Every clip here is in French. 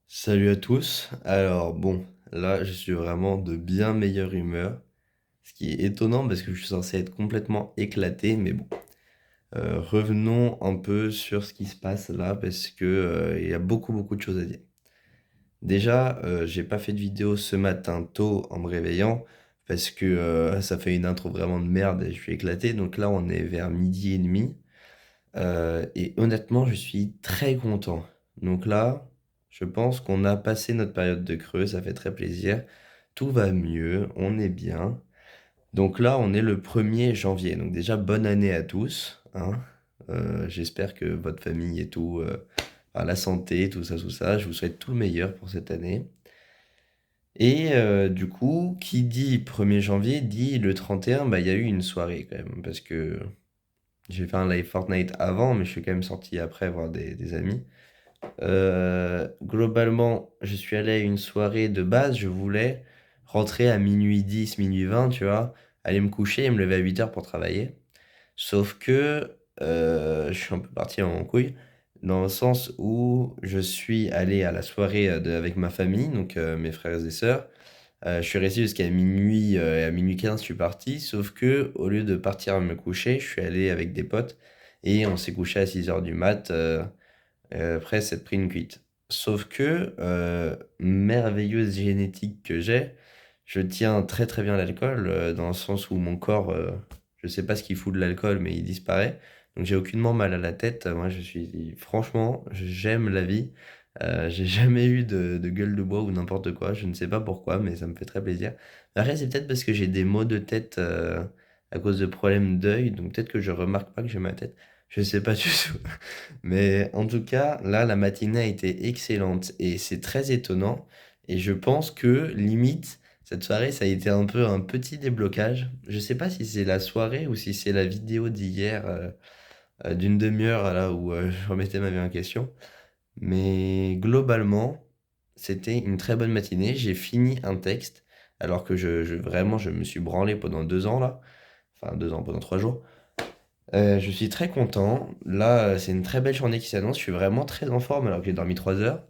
Salut à tous. Alors bon, là je suis vraiment de bien meilleure humeur, ce qui est étonnant parce que je suis censé être complètement éclaté, mais bon. Revenons un peu sur ce qui se passe là parce que il y a beaucoup de choses à dire. Déjà, j'ai pas fait de vidéo ce matin tôt en me réveillant parce que ça fait une intro vraiment de merde et je suis éclaté. Donc là, on est vers midi et demi. Et honnêtement, je suis très content. Donc là, je pense qu'on a passé notre période de creux, ça fait très plaisir. Tout va mieux, on est bien. Donc là, on est le 1er janvier. Donc déjà, bonne année à tous, hein. J'espère que votre famille et tout, enfin, la santé, tout ça. Je vous souhaite tout le meilleur pour cette année. Et du coup, qui dit 1er janvier dit le 31, bah il y a eu une soirée quand même, parce que j'ai fait un live Fortnite avant, mais je suis quand même sorti après voir des amis. Globalement, je suis allé à une soirée de base, je voulais rentrer à minuit 10, minuit 20, tu vois, aller me coucher et me lever à 8 heures pour travailler. Sauf que je suis un peu parti en couille, dans le sens où je suis allé à la soirée avec ma famille, donc mes frères et sœurs. Je suis resté jusqu'à minuit, et à minuit 15, je suis parti. Sauf que, au lieu de partir me coucher, je suis allé avec des potes et on s'est couché à 6 heures du mat, après s'être pris une cuite. Sauf que, merveilleuse génétique que j'ai, je tiens très bien l'alcool, dans le sens où mon corps, je sais pas ce qu'il fout de l'alcool, mais il disparaît. Donc j'ai aucunement mal à la tête. Moi, je suis, franchement, j'aime la vie. J'ai jamais eu de gueule de bois ou n'importe quoi. Je ne sais pas pourquoi, mais ça me fait très plaisir. Après, c'est peut-être parce que j'ai des maux de tête, à cause de problèmes d'œil. Donc peut-être que je remarque pas que j'ai ma tête. Je sais pas du tout. Mais en tout cas, là, la matinée a été excellente et c'est très étonnant. Et je pense que limite, cette soirée, ça a été un peu un petit déblocage. Je sais pas si c'est la soirée ou si c'est la vidéo d'hier, d'une demi-heure là où je remettais ma vie en question. Mais globalement, c'était une très bonne matinée. J'ai fini un texte alors que vraiment, je me suis branlé pendant 2 ans là. Enfin, 2 ans, pendant 3 jours. Je suis très content. Là, c'est une très belle journée qui s'annonce. Je suis vraiment très en forme alors que j'ai dormi 3 heures.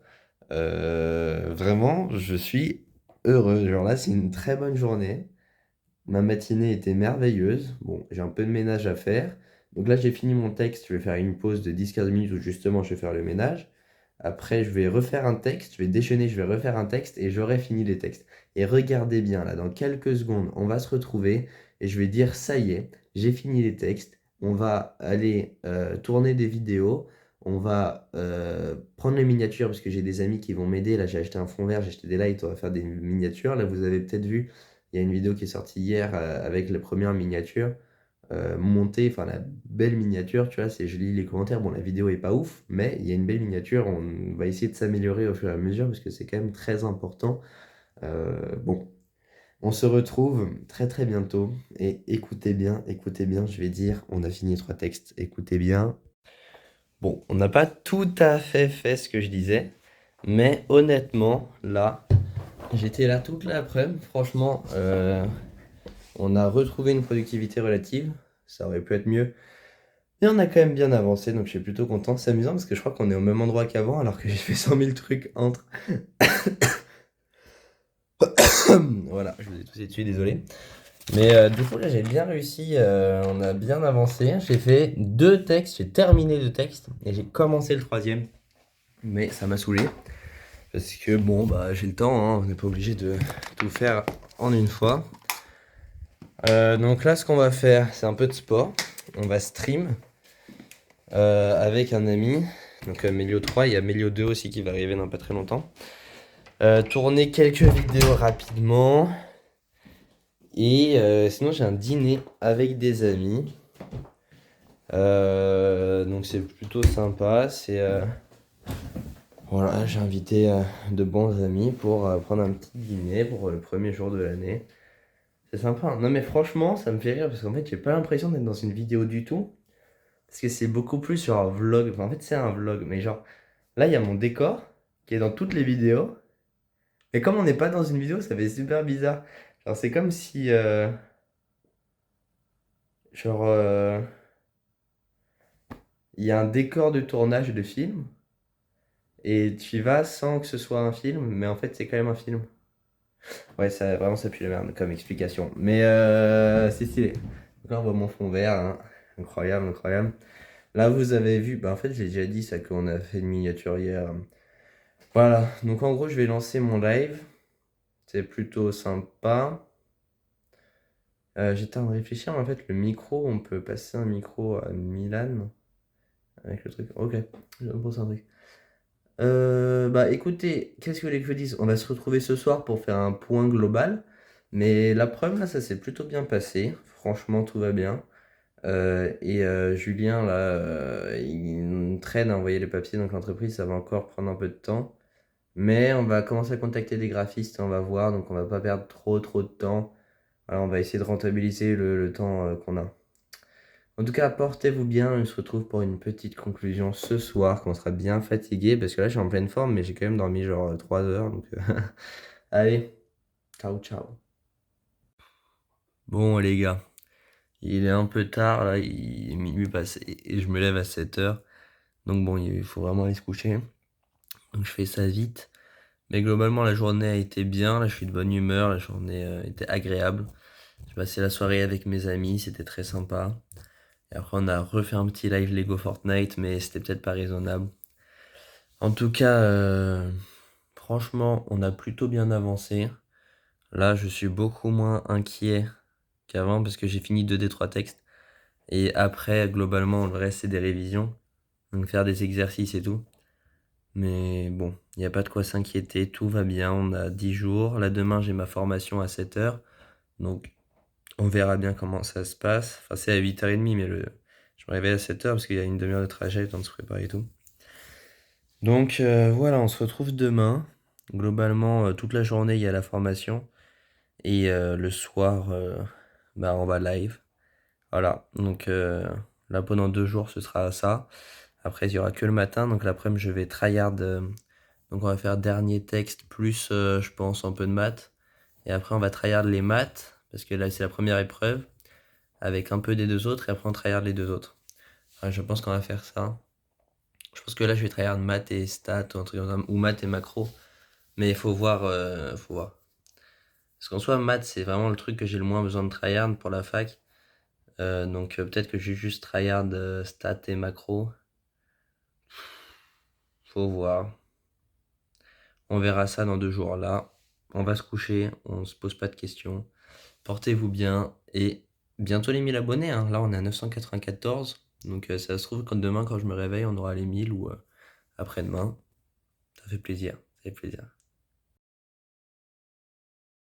Vraiment, je suis heureux. Genre là, c'est une très bonne journée. Ma matinée était merveilleuse. Bon, j'ai un peu de ménage à faire. Donc là, j'ai fini mon texte. Je vais faire une pause de 10-15 minutes où justement je vais faire le ménage. Après, je vais refaire un texte. Je vais déchaîner, je vais refaire un texte et j'aurai fini les textes. Et regardez bien, là, dans quelques secondes, on va se retrouver et je vais dire, ça y est, j'ai fini les textes. On va aller tourner des vidéos. On va prendre les miniatures parce que j'ai des amis qui vont m'aider. Là, j'ai acheté un fond vert, j'ai acheté des lights. On va faire des miniatures. Là, vous avez peut-être vu. Il y a une vidéo qui est sortie hier avec la première miniature montée, enfin la belle miniature, tu vois, c'est je lis les commentaires, bon la vidéo est pas ouf, mais il y a une belle miniature, on va essayer de s'améliorer au fur et à mesure parce que c'est quand même très important. Bon, on se retrouve très bientôt et écoutez bien, je vais dire, on a fini 3 textes, écoutez bien. Bon, on n'a pas tout à fait ce que je disais, mais honnêtement, là, j'étais là toute l'après-midi, franchement, on a retrouvé une productivité relative, ça aurait pu être mieux, mais on a quand même bien avancé, donc je suis plutôt content. C'est amusant parce que je crois qu'on est au même endroit qu'avant, alors que j'ai fait 100 000 trucs entre. Voilà, je vous ai tous dessus, désolé. Mais du coup, là, j'ai bien réussi, on a bien avancé. J'ai fait 2 textes, j'ai terminé 2 textes, et j'ai commencé le troisième. Mais ça m'a saoulé, parce que bon, bah j'ai le temps, hein, on n'est pas obligé de tout faire en une fois. Donc là, ce qu'on va faire, c'est un peu de sport. On va stream avec un ami. Donc Melio 3, il y a Melio 2 aussi qui va arriver dans pas très longtemps. Tourner quelques vidéos rapidement. Et sinon, j'ai un dîner avec des amis. Donc c'est plutôt sympa. Voilà, j'ai invité de bons amis pour prendre un petit dîner pour le 1er jour de l'année. C'est sympa, hein. Non mais franchement, ça me fait rire parce qu'en fait, j'ai pas l'impression d'être dans une vidéo du tout. Parce que c'est beaucoup plus sur un vlog. Enfin, en fait, c'est un vlog. Mais genre, là, il y a mon décor qui est dans toutes les vidéos. Et comme on n'est pas dans une vidéo, ça fait super bizarre. Genre, c'est comme si, genre, il y a un décor de tournage de film. Et tu y vas sans que ce soit un film, mais en fait, c'est quand même un film. Ouais, ça, vraiment, ça pue la merde comme explication. Mais c'est stylé. Donc là, on voit mon fond vert, hein. Incroyable, incroyable. Là, vous avez vu, bah en fait, j'ai déjà dit ça qu'on a fait une miniature hier. Voilà, donc en gros, je vais lancer mon live. C'est plutôt sympa. J'étais en train de réfléchir, mais en fait, le micro, on peut passer un micro à Milan avec le truc. Ok, je vais me penser un truc. Bah écoutez, qu'est-ce que vous voulez que je vous dise? On va se retrouver ce soir pour faire un point global. Mais la preuve, là, ça s'est plutôt bien passé. Franchement, tout va bien. Julien, là, il traîne à envoyer les papiers, donc l'entreprise, ça va encore prendre un peu de temps. Mais on va commencer à contacter des graphistes, on va voir, donc on va pas perdre trop de temps. Voilà, on va essayer de rentabiliser le temps qu'on a. En tout cas, portez-vous bien, on se retrouve pour une petite conclusion ce soir, quand on sera bien fatigué, parce que là, je suis en pleine forme, mais j'ai quand même dormi genre 3 heures, donc allez, ciao, ciao. Bon, les gars, il est un peu tard, là, il est minuit passé, et je me lève à 7 heures, donc bon, il faut vraiment aller se coucher. Donc je fais ça vite. Mais globalement, la journée a été bien, là, je suis de bonne humeur, la journée était agréable. J'ai passé la soirée avec mes amis, c'était très sympa. Et après, on a refait un petit live Lego Fortnite, mais c'était peut-être pas raisonnable. En tout cas, franchement, on a plutôt bien avancé. Là, je suis beaucoup moins inquiet qu'avant parce que j'ai fini 2 des 3 textes. Et après, globalement, le reste, c'est des révisions. Donc faire des exercices et tout. Mais bon, il n'y a pas de quoi s'inquiéter, tout va bien, on a 10 jours. Là, demain, j'ai ma formation à 7 heures. Donc, on verra bien comment ça se passe. Enfin, c'est à 8h30, mais je me réveille à 7 heures parce qu'il y a une demi-heure de trajet, le temps de se préparer et tout. Donc, voilà, on se retrouve demain. Globalement, toute la journée, il y a la formation. Et le soir, bah, on va live. Voilà, donc là, pendant 2 jours, ce sera ça. Après, il y aura que le matin. Donc, l'après-midi, je vais tryhard. Donc, on va faire dernier texte plus, je pense, un peu de maths. Et après, on va tryhard les maths. Parce que là, c'est la première épreuve. Avec un peu des deux autres. Et après, on tryhard les deux autres. Enfin, je pense qu'on va faire ça. Je pense que là, je vais tryhard maths et stats ou un truc comme ça. Ou maths et macro. Mais il faut voir. Faut voir. Parce qu'en soi, maths, c'est vraiment le truc que j'ai le moins besoin de tryhard pour la fac. Donc, peut-être que je vais juste tryhard stats et macro. Faut voir. On verra ça dans 2 jours là. On va se coucher, on se pose pas de questions. Portez-vous bien et bientôt les 1000 abonnés, hein. Là, on est à 994. Donc, ça se trouve, quand demain, quand je me réveille, on aura les 1000 ou après-demain. Ça fait plaisir. Ça fait plaisir.